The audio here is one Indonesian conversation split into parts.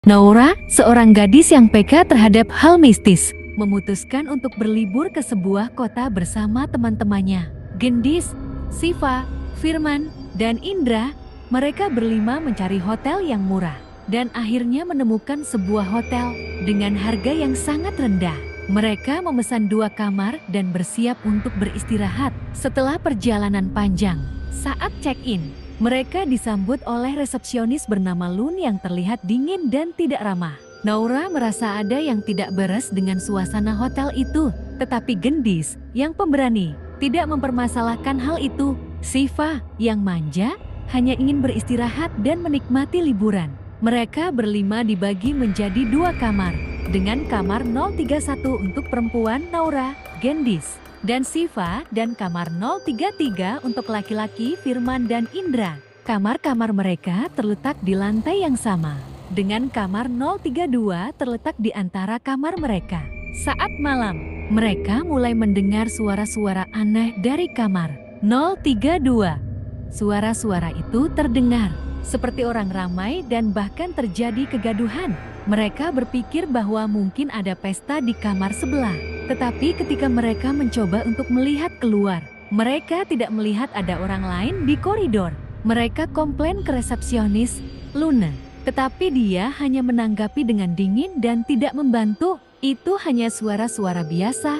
Naura, seorang gadis yang peka terhadap hal mistis, memutuskan untuk berlibur ke sebuah kota bersama teman-temannya. Gendis, Siva, Firman, dan Indra, mereka berlima mencari hotel yang murah dan akhirnya menemukan sebuah hotel dengan harga yang sangat rendah. Mereka memesan 2 kamar dan bersiap untuk beristirahat setelah perjalanan panjang. Saat check-in, mereka disambut oleh resepsionis bernama Lun yang terlihat dingin dan tidak ramah. Naura merasa ada yang tidak beres dengan suasana hotel itu, tetapi Gendis, yang pemberani, tidak mempermasalahkan hal itu. Siva, yang manja, hanya ingin beristirahat dan menikmati liburan. Mereka berlima dibagi menjadi 2 kamar, dengan kamar 031 untuk perempuan Naura, Gendis, dan Siva, dan kamar 033 untuk laki-laki Firman dan Indra. Kamar-kamar mereka terletak di lantai yang sama, dengan kamar 032 terletak di antara kamar mereka. Saat malam, mereka mulai mendengar suara-suara aneh dari kamar 032. Suara-suara itu terdengar seperti orang ramai dan bahkan terjadi kegaduhan. Mereka berpikir bahwa mungkin ada pesta di kamar sebelah. Tetapi ketika mereka mencoba untuk melihat keluar, mereka tidak melihat ada orang lain di koridor. Mereka komplain ke resepsionis, Luna. Tetapi dia hanya menanggapi dengan dingin dan tidak membantu. Itu hanya suara-suara biasa,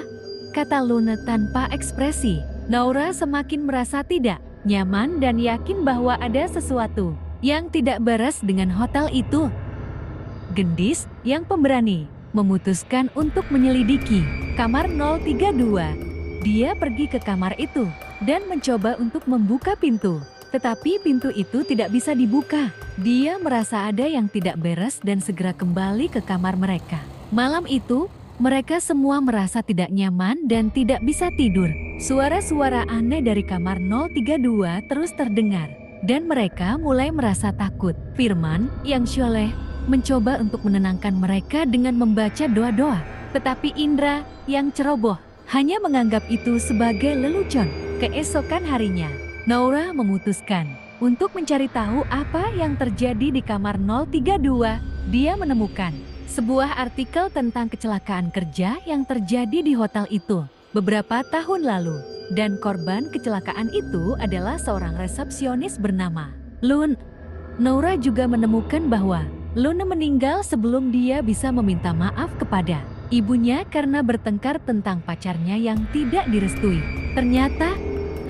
kata Luna tanpa ekspresi. Naura semakin merasa tidak nyaman dan yakin bahwa ada sesuatu yang tidak beres dengan hotel itu. Gendis, yang pemberani, memutuskan untuk menyelidiki kamar 032. Dia pergi ke kamar itu dan mencoba untuk membuka pintu. Tetapi pintu itu tidak bisa dibuka. Dia merasa ada yang tidak beres dan segera kembali ke kamar mereka. Malam itu, mereka semua merasa tidak nyaman dan tidak bisa tidur. Suara-suara aneh dari kamar 032 terus terdengar, dan mereka mulai merasa takut. Firman, yang syoleh, mencoba untuk menenangkan mereka dengan membaca doa-doa. Tetapi Indra, yang ceroboh, hanya menganggap itu sebagai lelucon. Keesokan harinya, Naura memutuskan untuk mencari tahu apa yang terjadi di kamar 032. Dia menemukan sebuah artikel tentang kecelakaan kerja yang terjadi di hotel itu beberapa tahun lalu. Dan korban kecelakaan itu adalah seorang resepsionis bernama Lun. Naura juga menemukan bahwa Luna meninggal sebelum dia bisa meminta maaf kepada ibunya karena bertengkar tentang pacarnya yang tidak direstui. Ternyata,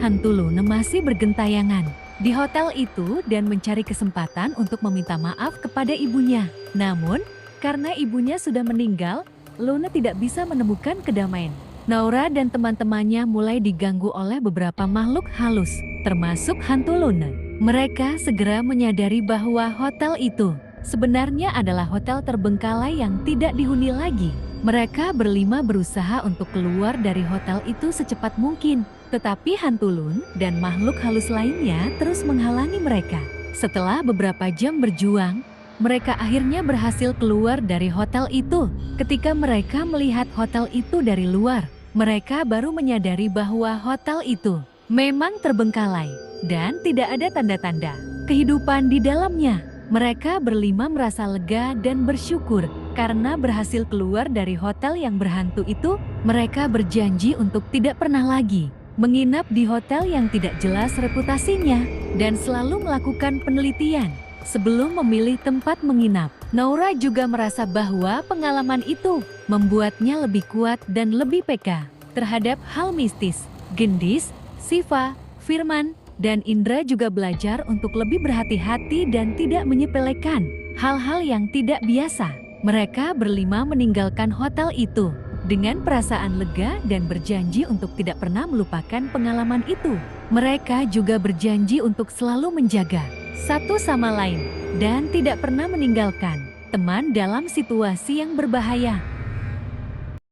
hantu Luna masih bergentayangan di hotel itu dan mencari kesempatan untuk meminta maaf kepada ibunya. Namun, karena ibunya sudah meninggal, Luna tidak bisa menemukan kedamaian. Naura dan teman-temannya mulai diganggu oleh beberapa makhluk halus, termasuk hantu Luna. Mereka segera menyadari bahwa hotel itu sebenarnya adalah hotel terbengkalai yang tidak dihuni lagi. Mereka berlima berusaha untuk keluar dari hotel itu secepat mungkin, tetapi hantu Lun dan makhluk halus lainnya terus menghalangi mereka. Setelah beberapa jam berjuang, mereka akhirnya berhasil keluar dari hotel itu. Ketika mereka melihat hotel itu dari luar, mereka baru menyadari bahwa hotel itu memang terbengkalai dan tidak ada tanda-tanda kehidupan di dalamnya. Mereka berlima merasa lega dan bersyukur karena berhasil keluar dari hotel yang berhantu itu. Mereka berjanji untuk tidak pernah lagi menginap di hotel yang tidak jelas reputasinya dan selalu melakukan penelitian sebelum memilih tempat menginap. Naura juga merasa bahwa pengalaman itu membuatnya lebih kuat dan lebih peka terhadap hal mistis. Gendis, Siva, Firman, dan Indra juga belajar untuk lebih berhati-hati dan tidak menyepelekan hal-hal yang tidak biasa. Mereka berlima meninggalkan hotel itu dengan perasaan lega dan berjanji untuk tidak pernah melupakan pengalaman itu. Mereka juga berjanji untuk selalu menjaga satu sama lain dan tidak pernah meninggalkan teman dalam situasi yang berbahaya.